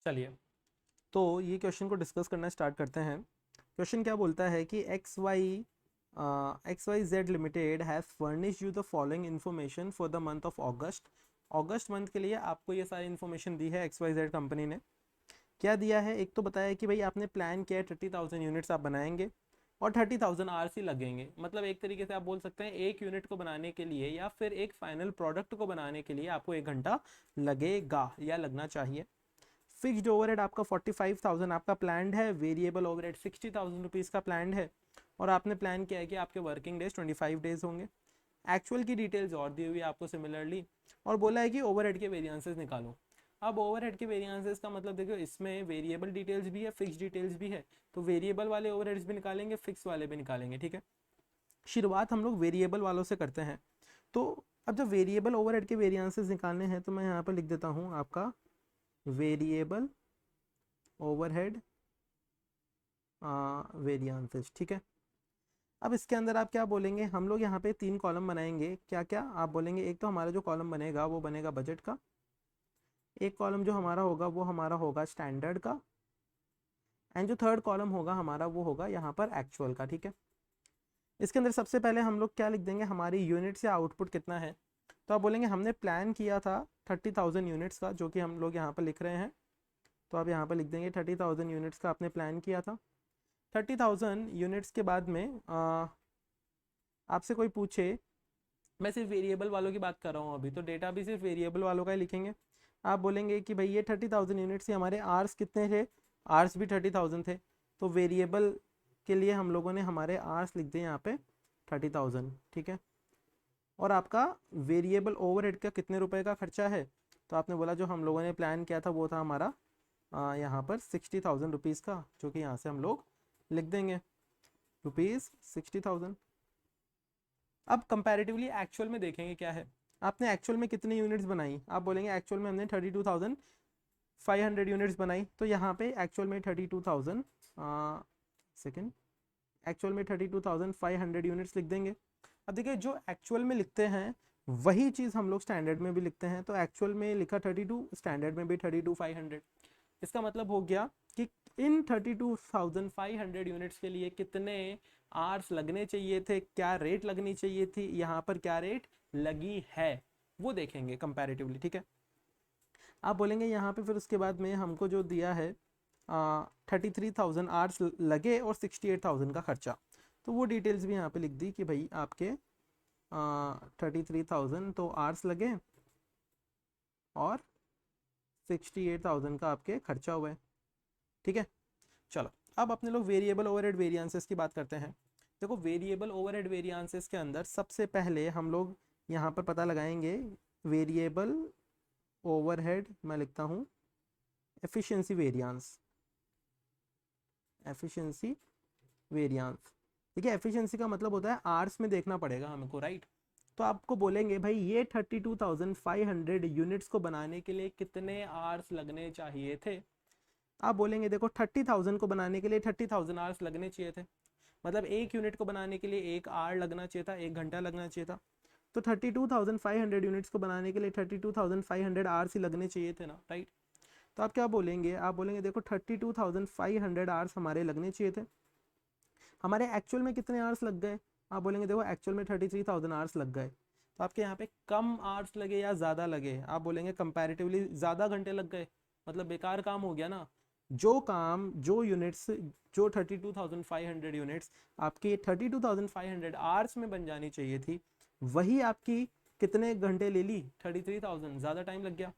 चलिए, तो ये क्वेश्चन को डिस्कस करना स्टार्ट करते हैं। क्वेश्चन क्या बोलता है कि XYZ limited has furnish you the following information for the month of August. August month के लिए आपको ये सारी इन्फॉर्मेशन दी है XYZ कंपनी ने। क्या दिया है, एक तो बताया कि भाई आपने प्लान किया है 30,000 यूनिट्स आप बनाएंगे और 30,000 आवर्स ही लगेंगे। मतलब एक तरीके से आप बोल सकते हैं एक यूनिट को बनाने के लिए या फिर एक फाइनल प्रोडक्ट को बनाने के लिए आपको 1 घंटा लगेगा या लगना चाहिए। फिक्स्ड ओवरहेड आपका 45,000 आपका प्लान है, वेरिएबल ओवरहेड 60,000 रुपीज़ का प्लान है और आपने प्लान किया है कि आपके वर्किंग डेज 25 डेज होंगे। एक्चुअल की डिटेल्स और दी हुई है आपको सिमिलरली, और बोला है कि ओवरहेड के वेरिएंसेस निकालो। अब ओवरहेड के वेरिएंसेस का मतलब देखो, इसमें वेरिएबल डिटेल्स भी है, फिक्स डिटेल्स भी है, तो वेरिएबल वाले ओवरहेड्स भी निकालेंगे, फिक्स वाले भी निकालेंगे। ठीक है, शुरुआत हम लोग वेरिएबल वालों से करते हैं। तो अब जब वेरिएबल ओवरहेड के वेरिएंसेस निकालने हैं तो मैं यहाँ पर लिख देता हूँ आपका वेरिएबल ओवरहेड वेरिएंसेस। ठीक है, अब इसके अंदर आप क्या बोलेंगे, हम लोग यहाँ पे 3 कॉलम बनाएंगे। क्या क्या आप बोलेंगे, एक तो हमारा जो कॉलम बनेगा वो बनेगा बजट का, एक कॉलम जो हमारा होगा वो हमारा होगा स्टैंडर्ड का, एंड जो थर्ड कॉलम होगा हमारा वो होगा यहाँ पर एक्चुअल का। ठीक है, इसके अंदर सबसे पहले हम लोग क्या लिख देंगे, हमारी यूनिट्स या आउटपुट कितना है। तो आप बोलेंगे हमने प्लान किया था 30,000 यूनिट्स का, जो कि हम लोग यहाँ पर लिख रहे हैं। तो आप यहाँ पर लिख देंगे 30,000 यूनिट्स का आपने प्लान किया था। 30,000 यूनिट्स के बाद में आपसे कोई पूछे, मैं सिर्फ वेरिएबल वालों की बात कर रहा हूँ अभी, तो डेटा भी सिर्फ वेरिएबल वालों का ही लिखेंगे। आप बोलेंगे कि भाई ये 30,000 यूनिट्स, हमारे आर्स कितने थे, आर्स भी 30,000 थे, तो वेरिएबल के लिए हम लोगों ने हमारे आर्स लिख दिए यहाँ पे 30,000। ठीक है, और आपका वेरिएबल ओवरहेड का कितने रुपए का खर्चा है, तो आपने बोला जो हम लोगों ने प्लान किया था वो था हमारा यहाँ पर 60,000 रुपीज़ का, जो कि यहाँ से हम लोग लिख देंगे ₹60,000। अब कंपैरेटिवली एक्चुअल में देखेंगे क्या है, आपने एक्चुअल में कितनी यूनिट्स बनाई। आप बोलेंगे एक्चुअल में हमने 32,500 यूनिट्स बनाई, तो यहाँ पे एक्चुअल में 32,000 सेकेंड एक्चुअल में 32,500 यूनिट्स लिख देंगे। अब देखिए, जो एक्चुअल में लिखते हैं वही चीज़ हम लोग स्टैंडर्ड में भी लिखते हैं, तो एक्चुअल में लिखा 32, स्टैंडर्ड में भी 32,500। इसका मतलब हो गया कि इन 32,500 यूनिट्स के लिए कितने आवर्स लगने चाहिए थे, क्या रेट लगनी चाहिए थी, यहाँ पर क्या रेट लगी है वो देखेंगे कंपैरेटिवली। ठीक है, आप बोलेंगे यहाँ पे फिर उसके बाद में हमको जो दिया है 33,000 आवर्स लगे और 68,000 का खर्चा, तो वो डिटेल्स भी यहाँ पे लिख दी कि भाई आपके 33,000 तो आवर्स लगे और 68,000 का आपके खर्चा हुआ है। ठीक है, चलो अब अपने लोग वेरिएबल ओवरहेड वेरिएंसेस की बात करते हैं। देखो, वेरिएबल ओवरहेड वेरिएंसेस के अंदर सबसे पहले हम लोग यहाँ पर पता लगाएंगे वेरिएबल ओवरहेड, मैं लिखता हूँ एफिशिएंसी वेरिएंस। एफिशिएंसी वेरिएंस, देखिए एफिशिएंसी का मतलब होता है आवर्स में देखना पड़ेगा हमको, राइट। तो आपको बोलेंगे भाई ये 32,500 यूनिट्स को बनाने के लिए कितने आवर्स लगने चाहिए थे। आप बोलेंगे देखो 30,000 को बनाने के लिए 30,000 आवर्स लगने चाहिए थे, मतलब एक यूनिट को बनाने के लिए 1 आवर लगना चाहिए था, 1 घंटा लगना चाहिए था। तो 32,500 यूनिट्स को बनाने के लिए 32,500 आवर्स ही लगने चाहिए थे ना, राइट। तो आप क्या बोलेंगे, आप बोलेंगे देखो 32,500 आवर्स हमारे लगने चाहिए थे, हमारे एक्चुअल में कितने आवर्स लग गए। आप बोलेंगे देखो एक्चुअल में 33,000 आवर्स लग गए, तो आपके यहाँ पे कम आवर्स लगे या ज़्यादा लगे। आप बोलेंगे कंपैरेटिवली ज़्यादा घंटे लग गए, मतलब बेकार काम हो गया ना। जो काम, जो यूनिट्स, जो 32,500 यूनिट्स आपकी 32,500 आवर्स में बन जानी चाहिए थी, वही आपकी कितने घंटे ले ली, 33,000, ज़्यादा टाइम लग गया।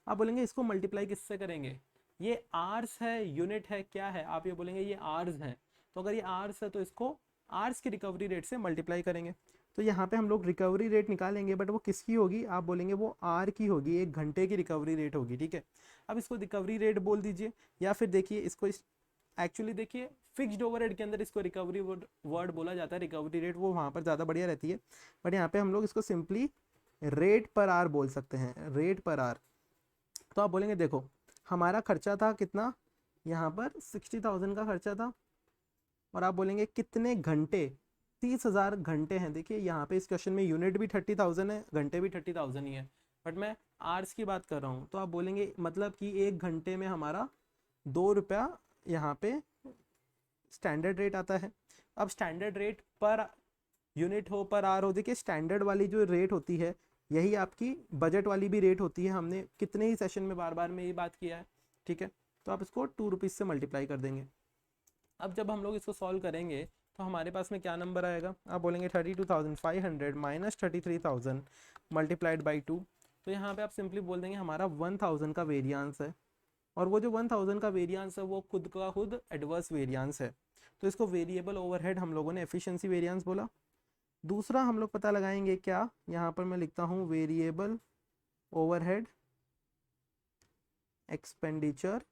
आप बोलेंगे इसको मल्टीप्लाई किससे करेंगे, ये आवर्स है, यूनिट है, क्या है, आप ये बोलेंगे ये आवर्स है, तो अगर ये आवर्स है तो इसको आवर्स की रिकवरी रेट से मल्टीप्लाई करेंगे। तो यहाँ पे हम लोग रिकवरी रेट निकालेंगे, बट वो किसकी होगी, आप बोलेंगे वो आर की होगी, 1 घंटे की रिकवरी रेट होगी। ठीक है, अब इसको रिकवरी रेट बोल दीजिए, या फिर देखिए इसको एक्चुअली देखिए फिक्स्ड ओवरहेड के अंदर इसको रिकवरी वर्ड बोला जाता है, रिकवरी रेट वो वहाँ पर ज़्यादा बढ़िया रहती है, बट यहाँ पे हम लोग इसको सिंपली रेट पर आर बोल सकते हैं, रेट पर आर। तो आप बोलेंगे देखो हमारा खर्चा था कितना, यहाँ पर 60,000 का खर्चा था, और आप बोलेंगे कितने घंटे, 30,000 घंटे हैं। देखिए यहाँ पे इस क्वेश्चन में यूनिट भी 30,000 है, घंटे भी 30,000 ही है, बट मैं आवर्स की बात कर रहा हूँ, तो आप बोलेंगे मतलब कि 1 घंटे में हमारा 2 रुपया यहाँ पे स्टैंडर्ड रेट आता है। अब स्टैंडर्ड रेट पर यूनिट हो पर आवर हो, देखिए स्टैंडर्ड वाली जो रेट होती है यही आपकी बजट वाली भी रेट होती है। हमने कितने ही सेशन में बार बार में ये बात किया है, ठीक है। तो आप इसको 2 रुपीज़ से मल्टीप्लाई कर देंगे। अब जब हम लोग इसको सॉल्व करेंगे तो हमारे पास में क्या नंबर आएगा, आप बोलेंगे 32,500 माइनस 33,000 मल्टीप्लाइड बाई 2। तो यहाँ पे आप सिंपली बोल देंगे हमारा 1000 का वेरियांस है, और वो जो 1000 का वेरियांस है वो खुद का खुद एडवर्स वेरियांस है। तो इसको वेरिएबल ओवरहेड हम लोगों ने एफिशिएंसी वेरियांस बोला। दूसरा हम लोग पता लगाएंगे क्या, यहाँ पर मैं लिखता हूँ वेरिएबल ओवरहेड एक्सपेंडिचर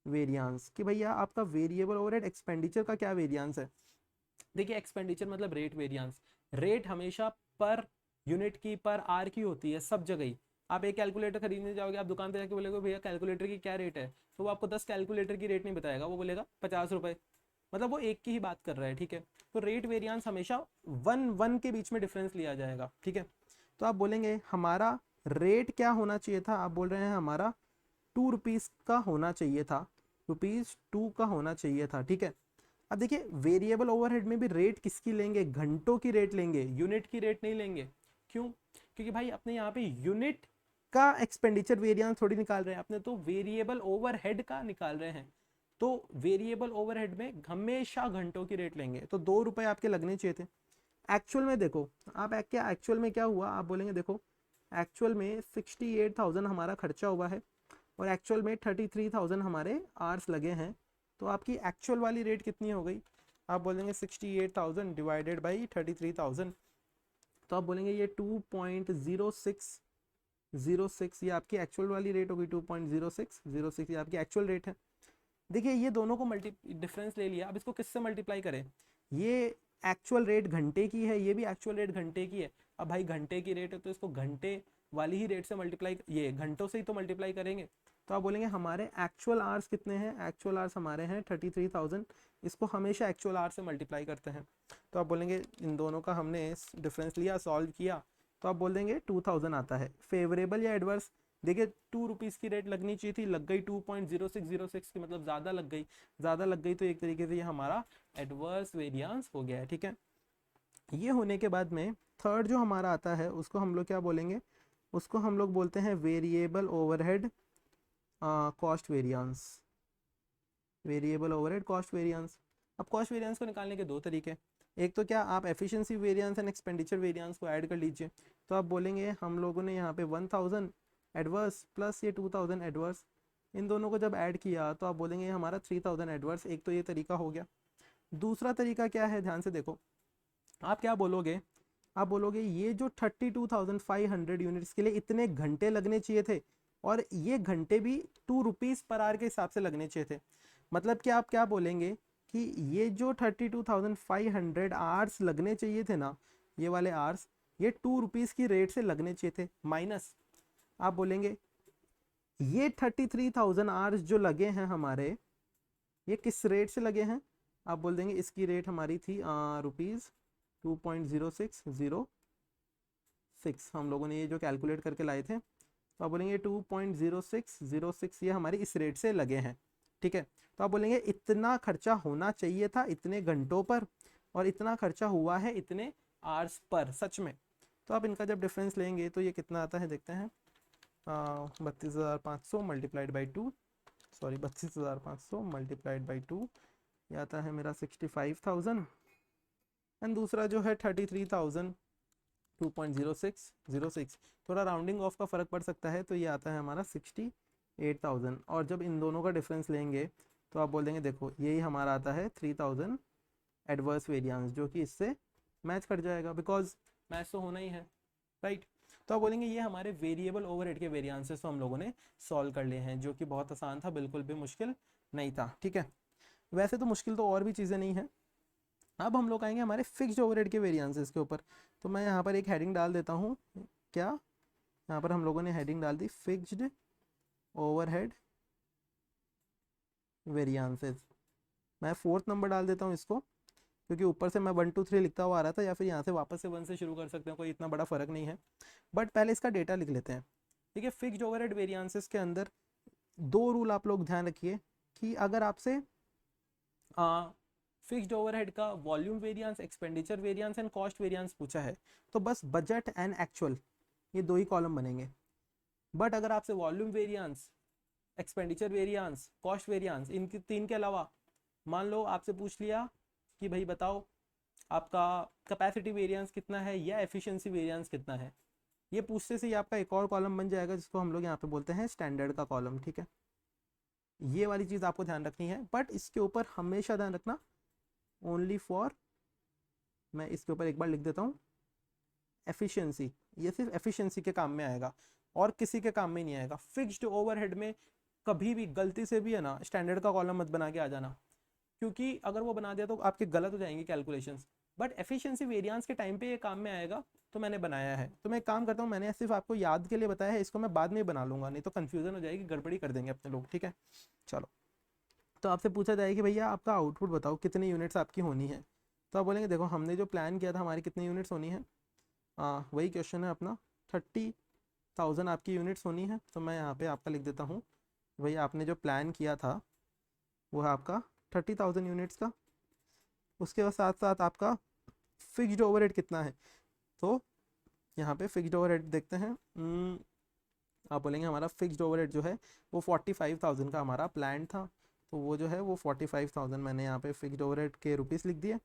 वेरियांस, कि भैया आपका वेरिएबल ओवरहेड एक्सपेंडिचर का क्या वेरियांस है। देखिए एक्सपेंडिचर मतलब रेट वेरियांस, रेट हमेशा पर यूनिट की पर आर की होती है सब जगह ही। आप एक कैलकुलेटर खरीदने जाओगे, आप दुकान पे जाके बोलेगे भैया कैलकुलेटर की क्या रेट है, तो वो आपको 10 कैलकुलेटर की रेट नहीं बताएगा, वो बोलेगा 50 रुपए, मतलब वो एक की ही बात कर रहा है, ठीक है। तो रेट वेरियांस हमेशा 1 के बीच में डिफरेंस लिया जाएगा, ठीक है। तो आप बोलेंगे हमारा रेट क्या होना चाहिए था, आप बोल रहे हैं हमारा 2 रुपीज़ का होना चाहिए था, ₹2 का होना चाहिए था, ठीक है। अब देखिए वेरिएबल ओवरहेड में भी रेट किसकी लेंगे, घंटों की रेट लेंगे, यूनिट की रेट नहीं लेंगे। क्यों, क्योंकि भाई अपने यहाँ पे यूनिट का एक्सपेंडिचर वेरिएंस थोड़ी निकाल रहे हैं, अपने तो वेरिएबल ओवरहेड का निकाल रहे हैं। तो वेरिएबल ओवरहेड में हमेशा घंटों की रेट लेंगे, तो 2 रुपए आपके लगने चाहिए थे। एक्चुअल में देखो आप क्या एक्चुअल में क्या हुआ, आप बोलेंगे देखो एक्चुअल में 68,000 हमारा खर्चा हुआ है, और एक्चुअल में 33,000 हमारे आवर्स लगे हैं। तो आपकी एक्चुअल वाली रेट कितनी हो गई, आप बोलेंगे 68,000 डिवाइडेड बाई 33,000। तो आप बोलेंगे ये 2.0606, ये आपकी एक्चुअल वाली रेट होगी। 2.0606 ये आपकी एक्चुअल रेट है। देखिए ये दोनों को डिफरेंस ले लिया, अब इसको किससे मल्टीप्लाई करें, ये एक्चुअल रेट घंटे की है, ये भी एक्चुअल रेट घंटे की है। अब भाई घंटे की रेट है तो इसको घंटे वाली ही रेट से मल्टीप्लाई, ये घंटों से ही तो मल्टीप्लाई करेंगे। तो आप बोलेंगे हमारे एक्चुअल आवर्स कितने हैं, एक्चुअल आवर्स हमारे हैं 33,000, इसको हमेशा एक्चुअल आवर्स से मल्टीप्लाई करते हैं। तो आप बोलेंगे इन दोनों का हमने डिफरेंस लिया, सॉल्व किया, तो आप बोल देंगे 2000 आता है। फेवरेबल या एडवर्स, देखिए 2 रुपीज़ की रेट लगनी चाहिए थी, लग गई 2.0606 की, मतलब ज़्यादा लग गई, ज़्यादा लग गई, तो एक तरीके से ये हमारा एडवर्स वेरिएंस हो गया है, ठीक है। ये होने के बाद में थर्ड जो हमारा आता है उसको हम लोग क्या बोलेंगे, उसको हम लोग बोलते हैं variable overhead cost variance, variable overhead cost variance. अब कॉस्ट वेरिएंस को निकालने के दो तरीके, एक तो क्या आप efficiency variance and expenditure variance को ऐड कर लीजिए। तो आप बोलेंगे हम लोगों ने यहाँ पे 1000 एडवर्स प्लस ये 2000 एडवर्स, इन दोनों को जब ऐड किया तो आप बोलेंगे हमारा 3000 एडवर्स। एक तो ये तरीका हो गया। दूसरा तरीका क्या है, ध्यान से देखो, आप क्या बोलोगे, आप बोलोगे ये जो 32,500 यूनिट्स के लिए इतने घंटे लगने चाहिए थे, और ये घंटे भी 2 रुपीज़ पर आवर के हिसाब से लगने चाहिए थे। मतलब कि आप क्या बोलेंगे कि ये जो 32,500 आवर्स लगने चाहिए थे ना, ये वाले आवर्स, ये 2 रुपीज़ की रेट से लगने चाहिए थे, माइनस आप बोलेंगे ये 33,000 आवर्स जो लगे हैं हमारे, ये किस रेट से लगे हैं, आप बोल देंगे इसकी रेट हमारी थी ₹2.0606, हम लोगों ने ये जो कैलकुलेट करके लाए थे। तो आप बोलेंगे 2.0606 ये हमारी इस रेट से लगे हैं, ठीक है। तो आप बोलेंगे इतना खर्चा होना चाहिए था इतने घंटों पर, और इतना खर्चा हुआ है इतने आवर्स पर, सच में। तो आप इनका जब डिफरेंस लेंगे तो ये कितना आता है देखते हैं, 32,500 multiplied by 2, sorry 32,500 multiplied by 2, ये आता है मेरा 65,000, एंड दूसरा जो है 33,000, 2.0606, थोड़ा राउंडिंग ऑफ का फ़र्क पड़ सकता है, तो ये आता है हमारा 68,000। और जब इन दोनों का डिफरेंस लेंगे तो आप बोल देंगे देखो यही हमारा आता है 3000 एडवर्स वेरिएंस, जो कि इससे मैच कर जाएगा, बिकॉज मैच तो होना ही है, राइट। तो आप बोलेंगे ये हमारे वेरिएबल ओवरहेड के वेरिएंसेस तो हम लोगों ने सॉल्व कर लिए हैं, जो कि बहुत आसान था, बिल्कुल भी मुश्किल नहीं था, ठीक है। वैसे तो मुश्किल तो और भी चीज़ें नहीं है। अब हम लोग आएंगे हमारे फिक्स्ड ओवरहेड के वेरिएंसेस के ऊपर। तो मैं यहाँ पर एक हेडिंग डाल देता हूँ, क्या, यहाँ पर हम लोगों ने हेडिंग डाल दी फिक्स्ड ओवरहेड वेरिएंसेस। मैं 4th नंबर डाल देता हूँ इसको, क्योंकि ऊपर से मैं 1 2 3 लिखता हुआ आ रहा था, या फिर यहाँ से वापस से 1 से शुरू कर सकते हैं, कोई इतना बड़ा फर्क नहीं है। बट पहले इसका डेटा लिख लेते हैं। ठीक है। फिक्स्ड ओवरहेड वेरिएंसेस के अंदर दो रूल आप लोग ध्यान रखिए कि अगर आपसे फिक्स्ड ओवरहेड का volume variance, expenditure variance and cost variance पूछा है तो बस बजट एंड एक्चुअल ये दो ही कॉलम बनेंगे। बट अगर आपसे volume variance, expenditure variance, cost variance, इनके तीन के अलावा मान लो आपसे पूछ लिया कि भाई बताओ आपका कैपेसिटी वेरिएंस कितना है या एफिशिएंसी वेरिएंस कितना है, ये पूछते से ही आपका एक और कॉलम बन जाएगा जिसको हम लोग यहाँ पे बोलते हैं स्टैंडर्ड का कॉलम। ठीक है, ये वाली चीज़ आपको ध्यान रखनी है। बट इसके ऊपर हमेशा ध्यान रखना ओनली फॉर, मैं इसके ऊपर एक बार लिख देता हूँ एफिशिएंसी, ये सिर्फ एफिशिएंसी के काम में आएगा और किसी के काम में नहीं आएगा। फिक्स्ड ओवरहेड में कभी भी गलती से भी है ना स्टैंडर्ड का कॉलम मत बना के आ जाना, क्योंकि अगर वो बना दिया तो आपके गलत हो जाएंगे कैलकुलेशंस। बट एफिशिएंसी वेरिएंस के टाइम पे ये काम में आएगा तो मैंने बनाया है। तो मैं एक काम करता हूँ, मैंने सिर्फ आपको याद के लिए बताया है, इसको मैं बाद में बना लूंगा, नहीं तो कंफ्यूजन हो जाएगी, गड़बड़ी कर देंगे अपने लोग। ठीक है, चलो। तो आपसे पूछा जाए कि भैया आपका आउटपुट बताओ कितनी यूनिट्स आपकी होनी है, तो आप बोलेंगे देखो हमने जो प्लान किया था हमारी कितनी यूनिट्स होनी है, वही क्वेश्चन है अपना 30,000 आपकी यूनिट्स होनी है। तो मैं यहाँ पे आपका लिख देता हूँ भैया आपने जो प्लान किया था वो है आपका 30,000 यूनिट्स का। उसके साथ साथ आपका फिक्स्ड ओवरहेड कितना है, तो यहाँ पे फिक्स्ड ओवरहेड देखते हैं। आप बोलेंगे हमारा फिक्स्ड ओवरहेड जो है वो 45,000 का हमारा प्लान था, तो वो जो है वो 45,000 मैंने यहाँ पे फिक्स्ड ओवरहेड के रुपीस लिख दिए।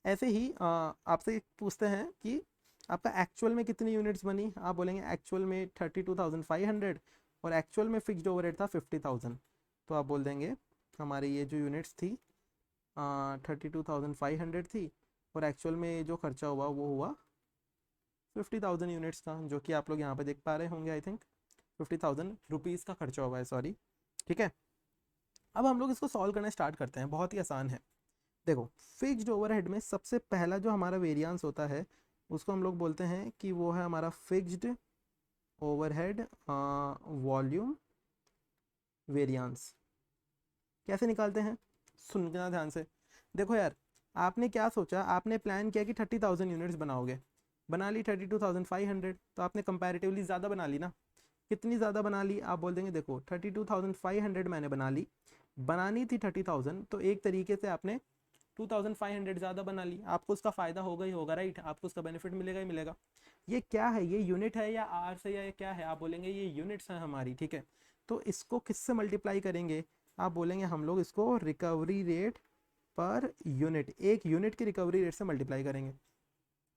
ऐसे ही आपसे पूछते हैं कि आपका एक्चुअल में कितनी यूनिट्स बनी, आप बोलेंगे एक्चुअल में 32,500 और एक्चुअल में फिक्स्ड ओवरहेड था 50,000। तो आप बोल देंगे हमारी ये जो यूनिट्स थी 32,500 थी और एक्चुअल में जो खर्चा हुआ वो हुआ 50,000 यूनिट्स का, जो कि आप लोग यहाँ पे देख पा रहे होंगे। आई थिंक 50,000 रुपीज़ का खर्चा हुआ है, सॉरी। ठीक है, अब हम लोग इसको सॉल्व करना स्टार्ट करते हैं, बहुत ही आसान है। देखो फिक्स्ड ओवरहेड में सबसे पहला जो हमारा वेरिएंस होता है उसको हम लोग बोलते हैं कि वो है हमारा फिक्स्ड ओवरहेड वॉल्यूम वेरिएंस। कैसे निकालते हैं, सुनना ध्यान से। देखो यार, आपने क्या सोचा, आपने प्लान किया कि 30,000 यूनिट्स बनाओगे, बना ली 32,500, तो आपने कंपैरेटिवली ज़्यादा बना ली ना। कितनी ज़्यादा बना ली, आप बोल देंगे देखो 32,500 मैंने बना ली, बनानी थी 30,000, तो एक तरीके से आपने 2,500 ज़्यादा बना ली, आपको उसका फ़ायदा होगा ही होगा, राइट, आपको उसका बेनिफिट मिलेगा ही मिलेगा। ये क्या है, ये यूनिट है या आर्स है या क्या है, आप बोलेंगे ये यूनिट्स हैं हमारी। ठीक है, तो इसको किससे मल्टीप्लाई करेंगे, आप बोलेंगे हम लोग इसको रिकवरी रेट पर यूनिट, एक यूनिट की रिकवरी रेट से मल्टीप्लाई करेंगे।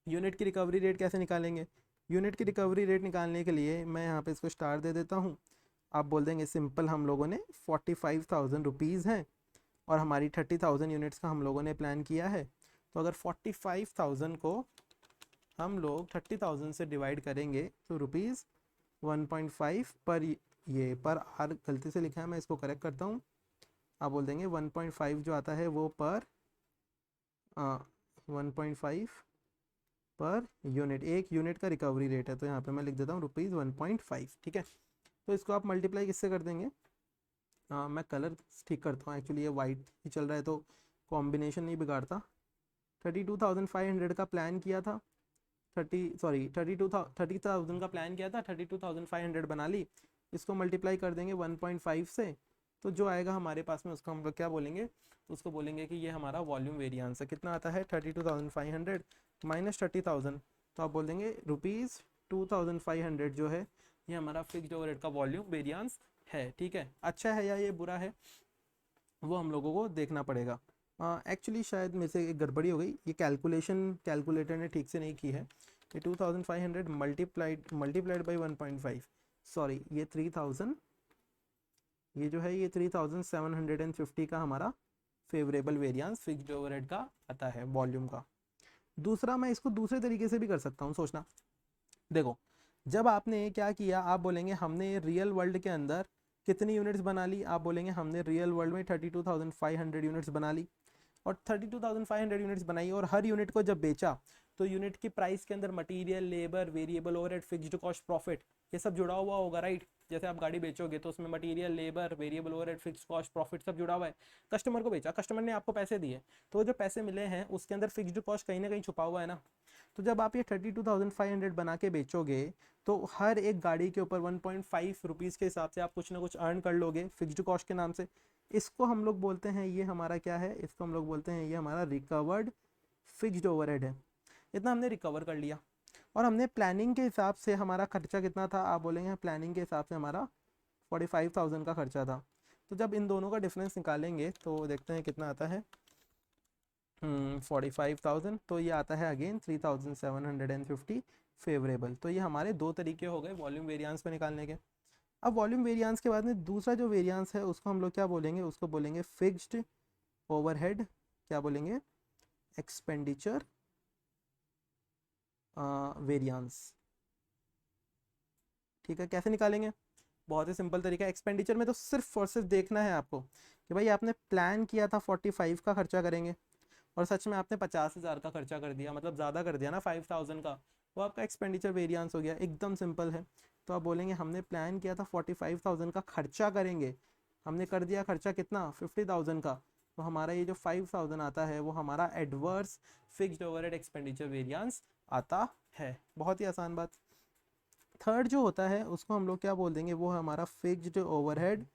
यूनिट की रिकवरी रेट कैसे निकालेंगे, यूनिट की रिकवरी रेट निकालने के लिए मैं यहाँ पे इसको स्टार दे देता हूँ। आप बोल देंगे सिंपल, हम लोगों ने 45,000 रुपीज़ हैं और हमारी 30,000 यूनिट्स का हम लोगों ने प्लान किया है। तो अगर 45,000 को हम लोग 30,000 से डिवाइड करेंगे तो रुपीज़ 1.5 पर, ये पर आर गलती से लिखा है, मैं इसको करेक्ट करता हूँ। आप बोल देंगे 1.5 जो आता है वो पर 1.5 पर यूनिट, एक यूनिट का रिकवरी रेट है, तो यहाँ पे मैं लिख देता हूँ रुपीज़ 1.5। ठीक है, तो इसको आप मल्टीप्लाई किससे कर देंगे, मैं कलर ठीक करता हूँ, एक्चुअली ये वाइट ही चल रहा है तो कॉम्बिनेशन नहीं बिगाड़ता। 32,500 का प्लान किया था, 30,000 का प्लान किया था, 32,500 बना ली, इसको मल्टीप्लाई कर देंगे 1.5 से, तो जो आएगा हमारे पास में उसको हम लोग क्या बोलेंगे, उसको बोलेंगे कि ये हमारा वॉल्यूम वेरिएंस है। कितना आता है 32,500 माइनस 30,000, तो आप बोल देंगे रुपीज़ 2,500 जो है ये हमारा फिक्स्ड ओवरहेड का वॉल्यूम वेरिएंस है। ठीक है, अच्छा है या ये बुरा है वो हम लोगों को देखना पड़ेगा। एक्चुअली शायद मेरे से एक गड़बड़ी हो गई, ये कैलकुलेटर ने ठीक से नहीं की है। ये 2,500 मल्टीप्लाइड बाई 1.5, सॉरी ये 3,000, ये जो है ये 3,750 का हमारा फेवरेबल वेरिएंस फिक्स्ड ओवरहेड का आता है वॉल्यूम का। दूसरा, मैं इसको दूसरे तरीके से भी कर सकता हूँ, सोचना। देखो जब आपने क्या किया, आप बोलेंगे हमने रियल वर्ल्ड के अंदर कितनी यूनिट्स बना ली, आप बोलेंगे हमने रियल वर्ल्ड में 32,500 यूनिट्स बना ली, और 32,500 यूनिट्स बनाई और हर यूनिट को जब बेचा तो यूनिट की प्राइस के अंदर material, labour, variable overhead, fixed cost, profit, ये सब जुड़ा हुआ होगा, राइट। जैसे आप गाड़ी बेचोगे तो उसमें material, labour, variable overhead, fixed cost, profit सब जुड़ा हुआ है। कस्टमर को बेचा, कस्टमर ने आपको पैसे दिए, तो जो पैसे मिले हैं उसके अंदर फिक्स्ड कॉस्ट कहीं ना कहीं छुपा हुआ है ना। तो जब आप ये 32,500 बना के बेचोगे तो हर एक गाड़ी के ऊपर 1.5 रुपीज़ के हिसाब से आप कुछ ना कुछ अर्न कर लोगे फिक्स्ड कॉस्ट के नाम से। इसको हम लोग बोलते हैं, ये हमारा क्या है, इसको हम लोग बोलते हैं ये हमारा रिकवर्ड फिक्स्ड ओवरहेड है। इतना हमने रिकवर कर लिया। और हमने प्लानिंग के हिसाब से हमारा खर्चा कितना था, आप बोलेंगे प्लानिंग के हिसाब से हमारा 45,000 का खर्चा था। तो जब इन दोनों का डिफरेंस निकालेंगे तो देखते हैं कितना आता है। 45,000 तो ये आता है अगेन 3,750 फेवरेबल। तो ये हमारे दो तरीके हो गए वॉल्यूम वेरिएंस को निकालने के। अब वॉल्यूम वेरिएंस के बाद में दूसरा जो वेरिएंस है उसको हम लोग क्या बोलेंगे, उसको बोलेंगे फिक्स्ड ओवरहेड, क्या बोलेंगे, एक्सपेंडिचर वेरिएंस। ठीक है, कैसे निकालेंगे, बहुत ही सिंपल तरीका है। एक्सपेंडिचर में तो सिर्फ और सिर्फ देखना है आपको कि भाई आपने प्लान किया था 45 का खर्चा करेंगे और सच में आपने 50,000 का खर्चा कर दिया, मतलब ज़्यादा कर दिया ना 5,000 का, वो आपका एक्सपेंडिचर वेरिएंस हो गया। एकदम सिंपल है। तो आप बोलेंगे हमने प्लान किया था 45,000 का खर्चा करेंगे, हमने कर दिया खर्चा कितना 50,000 का, तो हमारा ये जो 5,000 आता है वो हमारा adverse fixed overhead expenditure variance आता है। बहुत ही आसान बात। थर्ड जो होता है उसको हम लोग क्या बोल देंगे, वो है हमारा fixed overhead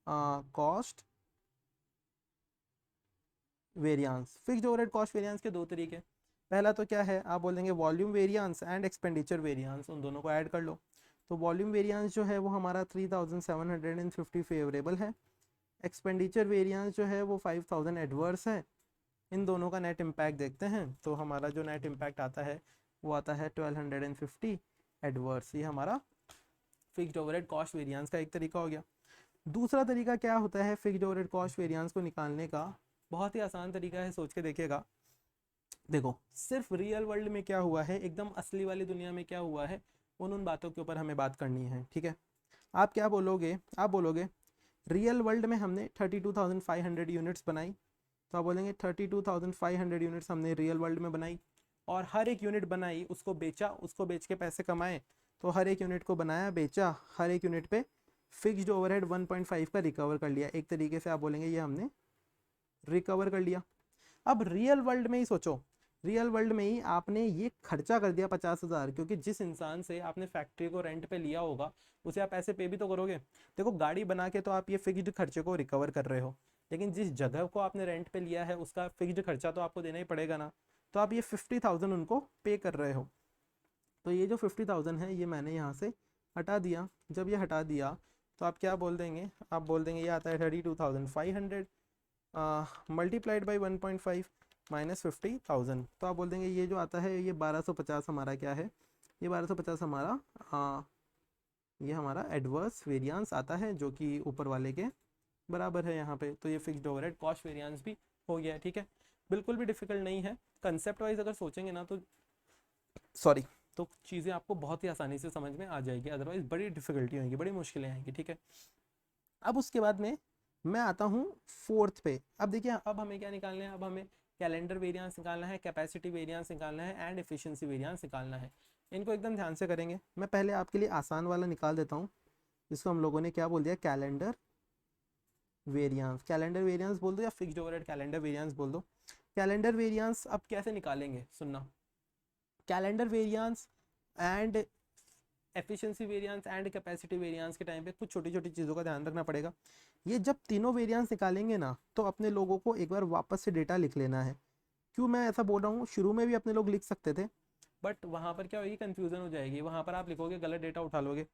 cost variance. Fixed overhead cost variance के दो तरीके, पहला तो क्या है, आप बोल देंगे volume variance and expenditure variance, उन दोनों को ऐड कर लो। तो वॉल्यूम वेरिएंस जो है वो हमारा 3,750 फेवरेबल है, एक्सपेंडिचर वेरिएंस जो है वो 5,000 एडवर्स है। इन दोनों का नेट इम्पैक्ट देखते हैं, तो हमारा जो नेट इम्पैक्ट आता है वो आता है 1250 एडवर्स। ये हमारा फिक्स्ड ओवरहेड कॉस्ट वेरिएंस का एक तरीका हो गया। दूसरा तरीका क्या होता है फिक्स्ड ओवरहेड कॉस्ट वेरिएंस को निकालने का, बहुत ही आसान तरीका है, सोच के देखिएगा। देखो सिर्फ रियल वर्ल्ड में क्या हुआ है, एकदम असली वाली दुनिया में क्या हुआ है, उन बातों के ऊपर हमें बात करनी है। ठीक है, आप क्या बोलोगे, आप बोलोगे रियल वर्ल्ड में हमने 32,500 यूनिट्स बनाई, तो आप बोलेंगे 32,500 यूनिट्स हमने रियल वर्ल्ड में बनाई और हर एक यूनिट बनाई उसको बेचा, उसको बेच के पैसे कमाए। तो हर एक यूनिट को बनाया बेचा, हर एक यूनिट पे फिक्स्ड ओवरहेड 1.5 का रिकवर कर लिया। एक तरीके से आप बोलेंगे ये हमने रिकवर कर लिया। अब रियल वर्ल्ड में ही सोचो, रियल वर्ल्ड में ही आपने ये खर्चा कर दिया 50,000, क्योंकि जिस इंसान से आपने फैक्ट्री को रेंट पे लिया होगा उसे आप पैसे पे भी तो करोगे। देखो गाड़ी बना के तो आप ये फिक्स्ड खर्चे को रिकवर कर रहे हो, लेकिन जिस जगह को आपने रेंट पे लिया है उसका फिक्स्ड खर्चा तो आपको देना ही पड़ेगा ना। तो आप ये 50,000 उनको पे कर रहे हो। तो ये जो 50,000 है ये मैंने यहाँ से हटा दिया। जब ये हटा दिया तो आप क्या बोल देंगे, आप बोल देंगे ये आता है 32,500 मल्टीप्लाइड बाई 1.5 माइनस 50,000। तो आप बोल देंगे ये जो आता है ये 1250 हमारा क्या है, ये 1250 हमारा ये हमारा एडवर्स वेरिएंस आता है जो कि ऊपर वाले के बराबर है यहाँ पे। तो ये फिक्स्ड ओवरहेड कॉस्ट वेरिएंस भी हो गया है। ठीक है, बिल्कुल भी डिफिकल्ट नहीं है, कंसेप्ट वाइज अगर सोचेंगे ना तो सॉरी तो चीज़ें आपको बहुत ही आसानी से समझ में आ जाएगी, अदरवाइज बड़ी डिफिकल्टी होगी, बड़ी मुश्किलें आएंगी। ठीक है, अब उसके बाद में मैं आता हूँ फोर्थ पे। अब देखिए अब हमें क्या निकालना है, अब हमें कैलेंडर वेरिएंस निकालना है, कैपेसिटी वेरिएंस निकालना है एंड एफिशिएंसी वेरिएंस निकालना है। इनको एकदम ध्यान से करेंगे। मैं पहले आपके लिए आसान वाला निकाल देता हूँ, जिसको हम लोगों ने क्या बोल दिया, कैलेंडर वेरिएंस। कैलेंडर वेरिएंस बोल दो या फिक्स्ड ओवरहेड कैलेंडर वेरिएंस बोल दो। कैलेंडर वेरिएंस अब कैसे निकालेंगे सुनना, calendar variance and efficiency variance and capacity variance के टाइम पे कुछ छोटी छोटी चीज़ों का ध्यान रखना पड़ेगा। ये जब तीनों वेरिएंस निकालेंगे ना तो अपने लोगों को एक बार वापस से डेटा लिख लेना है। क्यों मैं ऐसा बोल रहा हूँ, शुरू में भी अपने लोग लिख सकते थे बट वहाँ पर क्या होगी, कन्फ्यूजन हो जाएगी, वहाँ पर आप लिखोगे गलत डेटा उठा लोगे।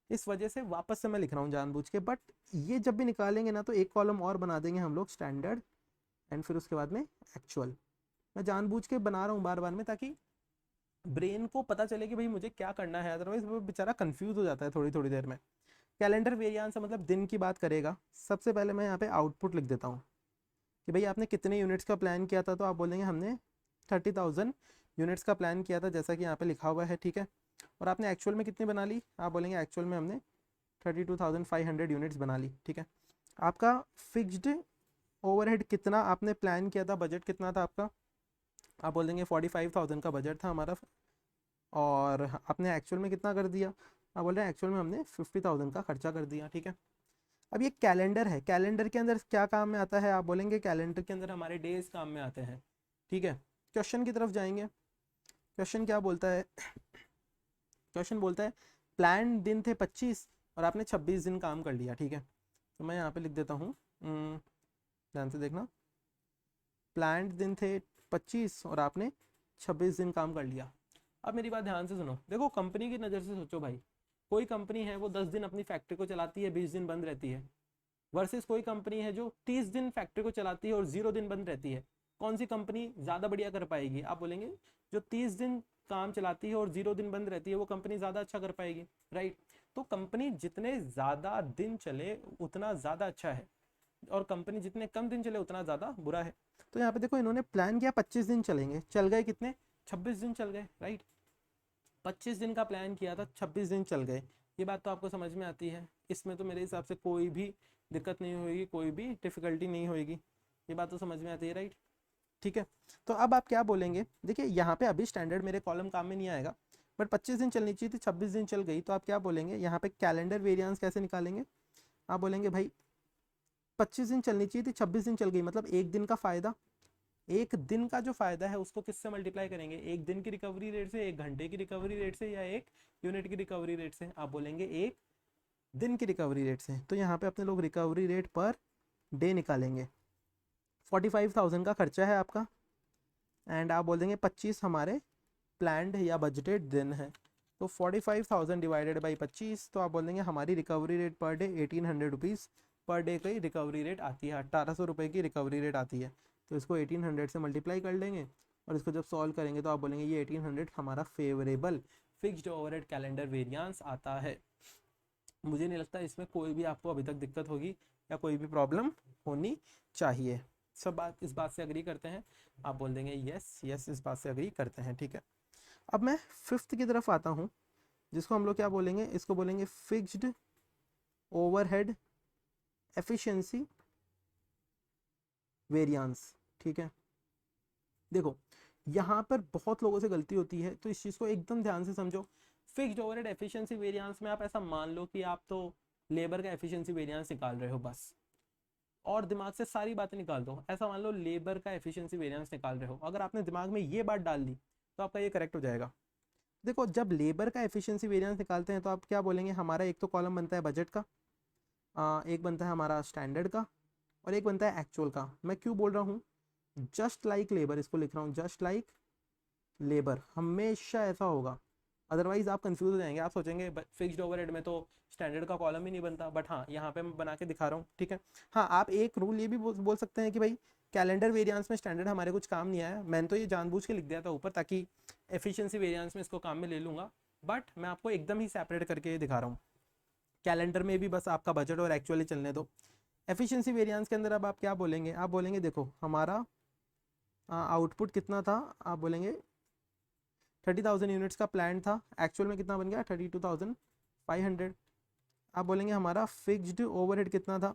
इस वजह से वापस से मैं लिख रहा हूँ जानबूझ के। बट ये जब भी निकालेंगे ना तो एक कॉलम और बना देंगे हम लोग स्टैंडर्ड एंड फिर उसके बाद में एक्चुअल। मैं जानबूझ के बना रहा हूँ बार बार में ताकि ब्रेन को पता चले कि भाई मुझे क्या करना है, अदरवाइज वो बेचारा कंफ्यूज हो जाता है थोड़ी थोड़ी देर में। कैलेंडर वेरिएंस मतलब दिन की बात करेगा। सबसे पहले मैं यहाँ पे आउटपुट लिख देता हूँ कि भाई आपने कितने यूनिट्स का प्लान किया था, तो आप बोलेंगे हमने 30,000 यूनिट्स का प्लान किया था जैसा कि यहाँ पे लिखा हुआ है। ठीक है, और आपने एक्चुअल में कितनी बना ली, आप बोलेंगे एक्चुअल में हमने 32,500 यूनिट्स बना ली। ठीक है, आपका फिक्स्ड ओवरहेड कितना आपने प्लान किया था, बजट कितना था आपका, आप बोल देंगे 45,000 का बजट था हमारा, और आपने एक्चुअल में कितना कर दिया, आप बोल रहे हैं एक्चुअल में हमने 50,000 का खर्चा कर दिया। ठीक है, अब ये कैलेंडर है, कैलेंडर के अंदर क्या काम में आता है, आप बोलेंगे कैलेंडर के अंदर हमारे डेज काम में आते हैं। ठीक है, क्वेश्चन की तरफ जाएंगे। क्वेश्चन क्या बोलता है, क्वेश्चन बोलता है प्लान दिन थे 25 और आपने 26 दिन काम कर लिया, ठीक है। तो मैं यहाँ पे लिख देता हूँ, ध्यान से देखना, प्लान दिन थे 25 और आपने 26 दिन काम कर लिया। अब मेरी बात ध्यान से सुनो, देखो कंपनी की नज़र से सोचो भाई, कोई कंपनी है वो 10 दिन अपनी फैक्ट्री को चलाती है, 20 दिन बंद रहती है, वर्सेस कोई कंपनी है जो 30 दिन फैक्ट्री को चलाती है और 0 दिन बंद रहती है। कौन सी कंपनी ज़्यादा बढ़िया कर पाएगी? आप बोलेंगे जो 30 दिन काम चलाती है और 0 दिन बंद रहती है वो कंपनी ज़्यादा अच्छा कर पाएगी, राइट। तो कंपनी जितने ज़्यादा दिन चले उतना ज़्यादा अच्छा है, और कंपनी जितने कम दिन चले उतना ज़्यादा बुरा है। तो यहाँ पे देखो इन्होंने प्लान किया 25 दिन चलेंगे, चल गए कितने, 26 दिन चल गए, राइट। 25 दिन का प्लान किया था, 26 दिन चल गए। ये बात तो आपको समझ में आती है, इसमें तो मेरे हिसाब से कोई भी दिक्कत नहीं होगी, कोई भी डिफिकल्टी नहीं होगी, ये बात तो समझ में आती है, राइट। ठीक है, तो अब आप क्या बोलेंगे, देखिए यहाँ पे अभी स्टैंडर्ड मेरे कॉलम काम में नहीं आएगा, बट 25 दिन चलनी चाहिए थी, 26 दिन चल गई, तो आप क्या बोलेंगे यहाँ पे कैलेंडर वेरिएंस कैसे निकालेंगे? आप बोलेंगे भाई 25 दिन चलनी चाहिए थी, 26 दिन चल गई, मतलब एक दिन का फायदा, एक दिन का जो फायदा है उसको किससे मल्टीप्लाई करेंगे? एक दिन की रिकवरी रेट से, एक घंटे की रिकवरी रेट से, या एक यूनिट की रिकवरी रेट से? आप बोलेंगे एक दिन की रिकवरी रेट से। तो यहाँ पे अपने लोग रिकवरी रेट पर डे निकालेंगे। 45,000 का खर्चा है आपका, एंड आप बोल देंगे 25 हमारे प्लान्ड या बजटेड दिन है, तो 45,000 डिवाइडेड बाई 25, तो आप बोल देंगे हमारी recovery rate per day 1800 rupees per day की रिकवरी रेट आती है, 1800 रुपये की रिकवरी रेट आती है। तो इसको 1800 से मल्टीप्लाई कर लेंगे और इसको जब सॉल्व करेंगे तो आप बोलेंगे ये 1800 हमारा favourable fixed overhead calendar variance आता है। मुझे नहीं लगता इसमें कोई भी आपको अभी तक दिक्कत होगी या कोई भी प्रॉब्लम होनी चाहिए। सब बात इस बात से अग्री करते हैं? आप बोल देंगे यस यस, इस बात से अग्री करते हैं, ठीक है। अब मैं फिफ्थ की तरफ आता हूँ, जिसको हम लोग क्या बोलेंगे, इसको बोलेंगे फिक्स्ड ओवरहेड एफिशिएंसी वेरिएंस, ठीक है। देखो यहाँ पर बहुत लोगों से गलती होती है, तो इस चीज़ को एकदम ध्यान से समझो। फिक्स्ड ओवरहेड एफिशिएंसी वेरिएंस में आप ऐसा मान लो कि आप तो लेबर का एफिशिएंसी वेरिएंस निकाल रहे हो बस, और दिमाग से सारी बातें निकाल दो। ऐसा मान लो लेबर का एफिशिएंसी वेरिएंस निकाल रहे हो, अगर आपने दिमाग में ये बात डाल दी तो आपका ये करेक्ट हो जाएगा। देखो जब लेबर का एफिशिएंसी वेरिएंस निकालते हैं तो आप क्या बोलेंगे, हमारा एक तो कॉलम बनता है बजट का, एक बनता है हमारा स्टैंडर्ड का, और एक बनता है एक्चुअल का। मैं क्यों बोल रहा हूँ जस्ट लाइक लेबर, इसको लिख रहा हूँ जस्ट लाइक लेबर, हमेशा ऐसा होगा, अदरवाइज आप कंफ्यूज हो जाएंगे। आप सोचेंगे फिक्स्ड ओवरहेड में तो स्टैंडर्ड का कॉलम ही नहीं बनता, बट हाँ यहाँ पे मैं बना के दिखा रहा हूँ, ठीक है। हाँ आप एक रूल ये भी बोल सकते हैं कि भाई कैलेंडर वेरिएंस में स्टैंडर्ड हमारे कुछ काम नहीं आया, मैंने तो ये जानबूझ के लिख दिया था ऊपर ताकि एफिशिएंसी वेरिएंस में इसको काम में ले लूँगा, बट मैं आपको एकदम ही सेपरेट करके दिखा रहा हूँ। कैलेंडर में भी बस आपका बजट और एक्चुअली चलने दो। एफिशिएंसी वेरिएंस के अंदर अब आप क्या बोलेंगे, आप बोलेंगे देखो हमारा आउटपुट कितना था, आप बोलेंगे 30,000 यूनिट्स का प्लान था, एक्चुअल में कितना बन गया 32,500। आप बोलेंगे हमारा फिक्स्ड ओवरहेड कितना था,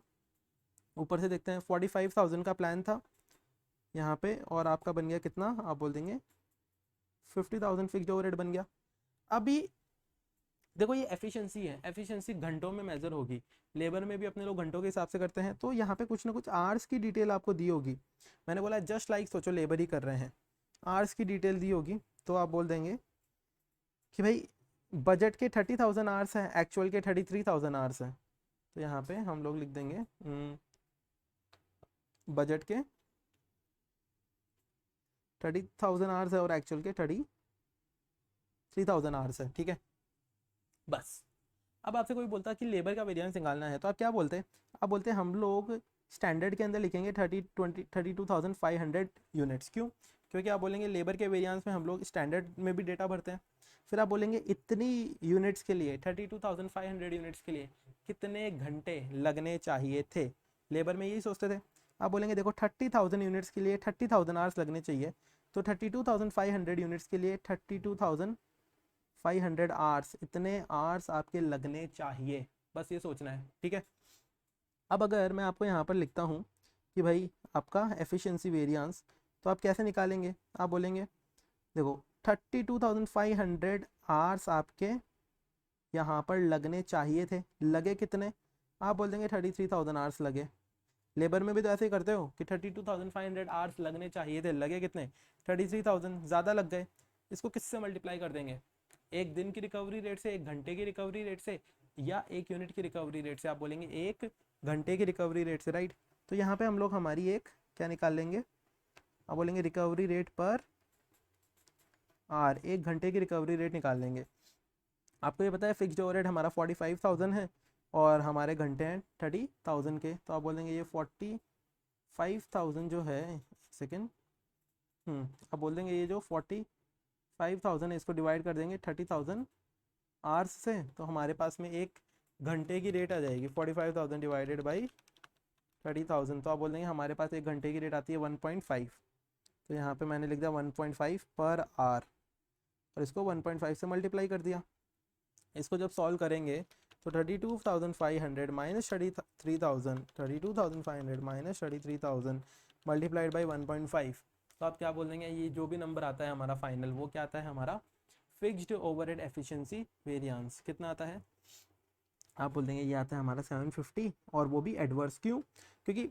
ऊपर से देखते हैं 45,000 का प्लान था यहाँ पे, और आपका बन गया कितना, आप बोल देंगे 50,000 फिक्स्ड ओवरहेड बन गया। अभी देखो ये एफिशिएंसी है, एफिशिएंसी घंटों में मेजर होगी, लेबर में भी अपने लोग घंटों के हिसाब से करते हैं, तो यहाँ पे कुछ ना कुछ आवर्स की डिटेल आपको दी होगी। मैंने बोला जस्ट लाइक सोचो लेबर ही कर रहे हैं, आवर्स की डिटेल दी होगी, तो आप बोल देंगे कि भाई बजट के 30,000 आवर्स हैं, एक्चुअल के 33,000 आवर्स हैं, तो यहाँ पे हम लोग लिख देंगे बजट के 30,000 आवर्स है और एक्चुअल के 33,000 आवर्स है, ठीक है। बस अब आपसे कोई बोलता है कि लेबर का वेरिएंस निकालना है, तो आप क्या बोलते हैं, आप बोलते हैं हम लोग स्टैंडर्ड के अंदर लिखेंगे 32,500 यूनिट्स। क्यों? क्योंकि आप बोलेंगे लेबर के वेरिएंस में हम लोग स्टैंडर्ड में भी डेटा भरते हैं। फिर आप बोलेंगे इतनी यूनिट्स के लिए 32,500 यूनिट्स के लिए कितने घंटे लगने चाहिए थे, लेबर में यही सोचते थे। आप बोलेंगे देखो 30,000 यूनिट्स के लिए 30,000 आवर्स लगने चाहिए, तो 32,500 यूनिट्स के लिए 32,500 आवर्स, इतने आवर्स आपके लगने चाहिए, बस ये सोचना है, ठीक है। अब अगर मैं आपको यहाँ पर लिखता हूँ कि भाई आपका एफिशिएंसी वेरिएंस, तो आप कैसे निकालेंगे, आप बोलेंगे देखो 32,500 आवर्स आपके यहाँ पर लगने चाहिए थे, लगे कितने, आप बोल देंगे 33,000 आवर्स लगे। लेबर में भी तो ऐसे ही करते हो कि 32,500 आवर्स लगने चाहिए थे, लगे कितने 33,000, ज़्यादा लग गए, इसको किससे मल्टीप्लाई कर देंगे, एक दिन की रिकवरी रेट से, एक घंटे की रिकवरी रेट से, या एक यूनिट की रिकवरी रेट से। आप बोलेंगे एक घंटे की रिकवरी रेट से, राइट। तो यहाँ पे हम लोग हमारी एक क्या निकाल लेंगे, आप बोलेंगे रिकवरी रेट पर आर, एक घंटे की रिकवरी रेट निकाल लेंगे। आपको ये पता है फिक्स्ड ओवरहेड हमारा 45,000 है और हमारे घंटे हैं 30,000 के, तो आप बोलेंगे ये 45,000 जो है, सेकेंड, आप बोल देंगे ये जो 45,000 है इसको डिवाइड कर देंगे 30,000 आवर्स से, तो हमारे पास में एक घंटे की रेट आ जाएगी 45,000 डिवाइडेड बाई 30,000, तो आप बोल देंगे हमारे पास एक घंटे की रेट आती है 1.5। तो यहाँ पे मैंने लिख दिया 1.5 पर आवर और इसको 1.5 से मल्टीप्लाई कर दिया। इसको जब सॉल्व करेंगे तो 32,500 माइनस 32,500 माइनस 33,000 मल्टीप्लाइड बाई 1.5, तो आप क्या बोल देंगे, ये जो भी नंबर आता है हमारा फाइनल, वो क्या आता है हमारा फिक्स्ड ओवरहेड एफिशिएंसी वेरिएंस। कितना आता है, आप बोल देंगे ये आता है हमारा 750, और वो भी एडवर्स। क्यों, क्योंकि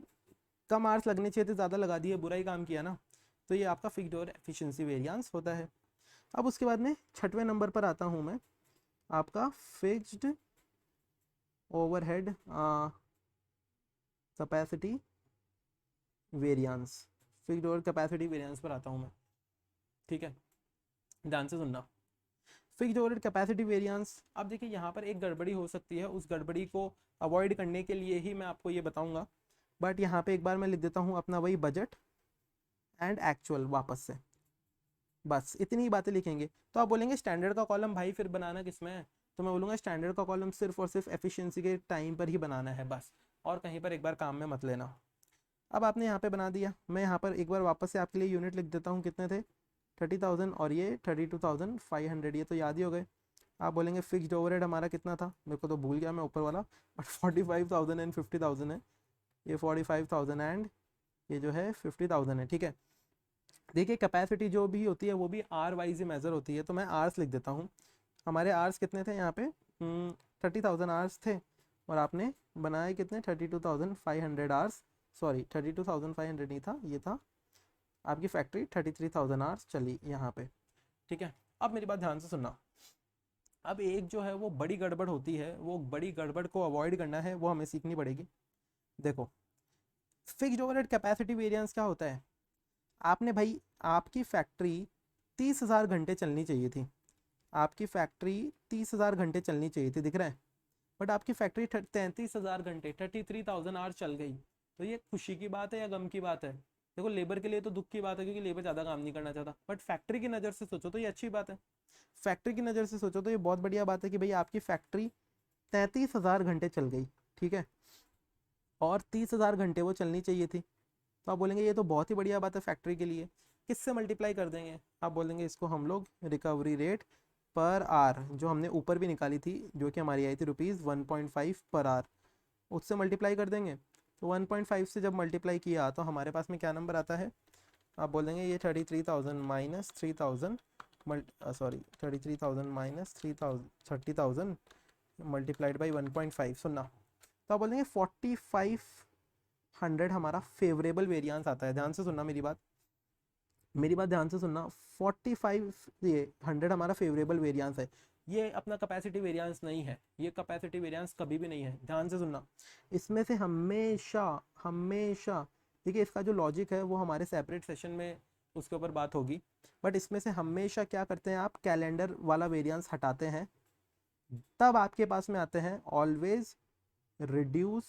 कम आवर्स लगने चाहिए थे, ज़्यादा लगा दिए, बुरा ही काम किया ना। तो ये आपका फिक्स्ड ओवर एफिशिएंसी वेरिएंस होता है। अब उसके बाद में 6वें नंबर पर आता हूँ मैं, आपका fixed overhead capacity variance, fixed over capacity variance पर आता हूँ मैं, ठीक है, ध्यान से सुनना। फिक्स्ड ओवरहेड कैपेसिटी वेरिएंस, अब देखिए यहाँ पर एक गड़बड़ी हो सकती है, उस गड़बड़ी को अवॉइड करने के लिए ही मैं आपको ये बताऊँगा। बट यहाँ पे एक बार मैं लिख देता हूँ अपना वही बजट एंड एक्चुअल वापस से, बस इतनी ही बातें लिखेंगे। तो आप बोलेंगे स्टैंडर्ड का कॉलम भाई फिर बनाना किसमें है, तो मैं बोलूँगा स्टैंडर्ड का कॉलम सिर्फ और सिर्फ एफिशिएंसी के टाइम पर ही बनाना है बस, और कहीं पर एक बार काम में मत लेना। अब आपने यहाँ पे बना दिया, मैं यहाँ पर एक बार वापस से आपके लिए यूनिट लिख देता हूँ, कितने थे 30,000 और ये 32,500, ये तो याद ही हो गए। आप बोलेंगे फिक्स्ड ओवरहेड हमारा कितना था, मेरे को तो भूल गया मैं ऊपर वाला, बट 45,000 एंड 50,000 है, ये 45,000 एंड ये जो है 50,000 है, ठीक है। देखिए कैपेसिटी जो भी होती है वो भी आर वाइज ही मेज़र होती है, तो मैं आर्स लिख देता हूँ। हमारे आर्स कितने थे यहाँ पे 30,000 आर्स थे, और आपने बनाए कितने 32,500 आर्स, सॉरी 32,500 नहीं था, ये था आपकी फैक्ट्री 33,000 आवर्स चली यहाँ पे, ठीक है। अब मेरी बात ध्यान से सुनना, अब एक जो है वो बड़ी गड़बड़ होती है, वो बड़ी गड़बड़ को अवॉइड करना है, वो हमें सीखनी पड़ेगी। देखो फिक्स्ड ओवरहेड कैपेसिटी वेरिएंस क्या होता है, आपने भाई आपकी फैक्ट्री 30,000 घंटे चलनी चाहिए थी, आपकी फैक्ट्री 30,000 घंटे चलनी चाहिए थी, दिख रहा है, बट आपकी फैक्ट्री 33,000 घंटे 33,000 आवर्स चल गई। तो ये खुशी की बात है या गम की बात है, देखो लेबर के लिए तो दुख की बात है क्योंकि लेबर ज़्यादा काम नहीं करना चाहता, बट फैक्ट्री की नज़र से सोचो तो ये अच्छी बात है, फैक्ट्री की नज़र से सोचो तो ये बहुत बढ़िया बात है कि भाई आपकी फैक्ट्री 33,000 घंटे चल गई, ठीक है, और 30,000 घंटे वो चलनी चाहिए थी। तो आप बोलेंगे ये तो बहुत ही बढ़िया बात है फैक्ट्री के लिए, किससे मल्टीप्लाई कर देंगे, आप बोलेंगे इसको हम लोग रिकवरी रेट पर आर, जो हमने ऊपर भी निकाली थी जो कि हमारी आई थी ₹1.5 पर आर, उससे मल्टीप्लाई कर देंगे। तो 1.5 से जब मल्टीप्लाई किया तो हमारे पास में क्या नंबर आता है, आप बोलेंगे ये 33,000 minus 3,000 sorry 33,000 minus 30,000 multiplied by 1.5, सुनना। तो आप बोलेंगे 4,500 हमारा फेवरेबल वेरिएंस आता है, ध्यान से सुनना मेरी बात, मेरी बात ध्यान से सुनना, 4,500 हमारा फेवरेबल वेरिएंस है, ये अपना कैपेसिटी वेरिएंस नहीं है, ये कैपेसिटी वेरिएंस कभी भी नहीं है, ध्यान से सुनना। इसमें से हमेशा हमेशा, देखिए इसका जो लॉजिक है वो हमारे सेपरेट सेशन में उसके ऊपर बात होगी, बट इसमें से हमेशा क्या करते हैं आप, कैलेंडर वाला वेरिएंस हटाते हैं, तब आपके पास में आते हैं ऑलवेज रिड्यूस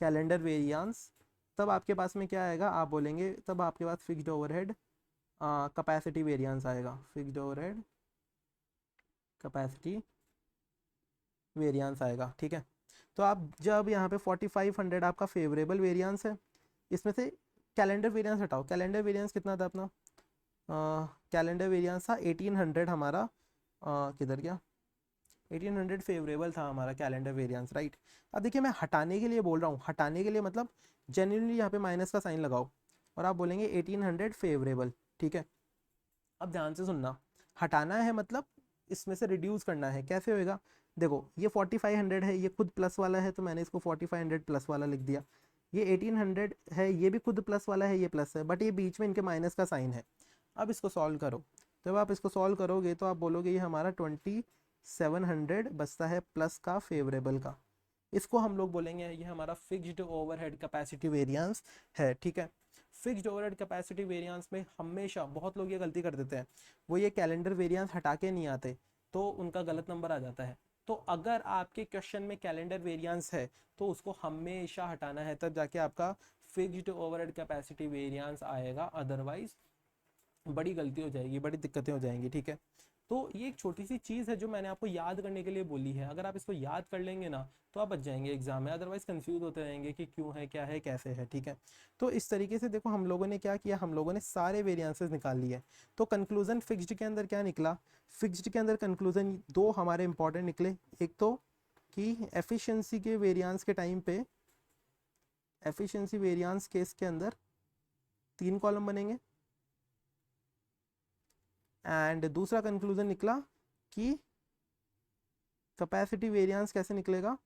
कैलेंडर वेरिएंस, तब आपके पास में क्या आएगा, आप बोलेंगे तब आपके पास फिक्स्ड ओवरहेड कैपेसिटी वेरिएंस आएगा, फिक्स्ड ओवरहेड कैपेसिटी वेरिएंस आएगा, ठीक है। तो आप जब यहाँ पे 4,500 आपका फेवरेबल वेरिएंस है, इसमें से कैलेंडर वेरिएंस हटाओ, कैलेंडर वेरिएंस कितना था अपना, कैलेंडर वेरिएंस था 1,800 हमारा, किधर गया, 1,800 फेवरेबल था हमारा कैलेंडर वेरिएंस, राइट। अब देखिए मैं हटाने के लिए बोल रहा हूँ, हटाने के लिए मतलब जेन्युइनली यहाँ पे माइनस का साइन लगाओ और आप बोलेंगे 1,800 फेवरेबल, ठीक है। अब ध्यान से सुनना, हटाना है मतलब इसमें से रिड्यूस करना है, कैसे होएगा, देखो ये 4,500 है, ये खुद प्लस वाला है तो मैंने इसको 4,500 प्लस वाला लिख दिया, ये 1,800 है, ये भी खुद प्लस वाला है, ये प्लस है, बट ये बीच में इनके माइनस का साइन है। अब इसको सॉल्व करो, जब आप इसको सॉल्व करोगे तो आप बोलोगे ये हमारा 2700 बचता है प्लस का फेवरेबल का। इसको हम लोग बोलेंगे ये हमारा फिक्स्ड ओवरहेड कैपेसिटी वेरिएंस है, ठीक है। फिक्स्ड ओवरहेड कैपेसिटी वेरिएंस में हमेशा बहुत लोग ये गलती कर देते हैं, वो ये कैलेंडर वेरिएंस हटा के नहीं आते, तो उनका गलत नंबर आ जाता है। तो अगर आपके क्वेश्चन में कैलेंडर वेरिएंस है तो उसको हमेशा हटाना है, तब जाके आपका फिक्स्ड ओवरहेड कैपेसिटी वेरिएंस आएगा, अदरवाइज बड़ी गलती हो जाएगी, बड़ी दिक्कतें हो जाएंगी, ठीक है। तो ये एक छोटी सी चीज़ है जो मैंने आपको याद करने के लिए बोली है, अगर आप इसको याद कर लेंगे ना तो आप बच जाएंगे एग्जाम में, अदरवाइज कंफ्यूज होते रहेंगे कि क्यों है, क्या है, कैसे है, ठीक है। तो इस तरीके से देखो हम लोगों ने क्या किया, हम लोगों ने सारे वेरिएंसेस निकाल लिए। तो कंक्लूजन फिक्स्ड के अंदर क्या निकला, फिक्स्ड के अंदर कंक्लूजन दो हमारे इंपॉर्टेंट निकले। एक तो कि एफिशिएंसी के वेरिएंस के टाइम पे, एफिशिएंसी वेरिएंस केस के अंदर 3 कॉलम बनेंगे। एंड दूसरा कंक्लूजन निकला कि कैपेसिटी वेरिएंस कैसे निकलेगा,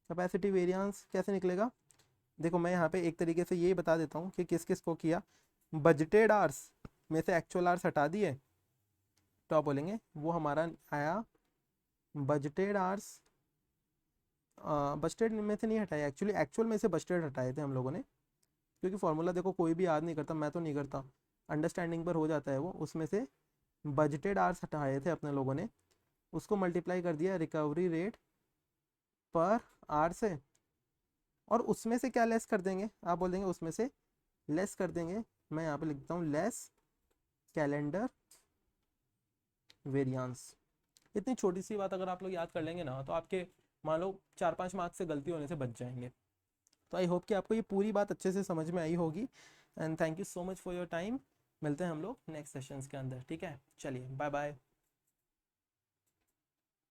कैपेसिटी वेरिएंस कैसे निकलेगा। देखो मैं यहाँ पे एक तरीके से ये बता देता हूँ कि किस किस को किया। बजटेड आवर्स में से एक्चुअल आवर्स हटा दिए, तो आप बोलेंगे वो हमारा आया बजटेड आवर्स। बजटेड में से नहीं हटाया, एक्चुअली एक्चुअल में से बजटेड हटाए थे हम लोगों ने, क्योंकि फॉर्मूला देखो कोई भी याद नहीं करता, मैं तो नहीं करता, अंडरस्टैंडिंग पर हो जाता है वो। उसमें से बजटेड आवर्स हटाए थे अपने लोगों ने, उसको मल्टीप्लाई कर दिया रिकवरी रेट पर आवर से, और उसमें से क्या लेस कर देंगे, आप बोल देंगे उसमें से लेस कर देंगे, मैं यहाँ पे लिखता हूँ लेस कैलेंडर वेरिएंस। इतनी छोटी सी बात अगर आप लोग याद कर लेंगे ना तो आपके मान लो 4-5 मार्क्स से गलती होने से बच जाएंगे। तो आई होप कि आपको ये पूरी बात अच्छे से समझ में आई होगी। And thank you so much for your time. मिलते हैं हम लोग नेक्स्ट सेशंस के अंदर, ठीक है। चलिए बाय बाय।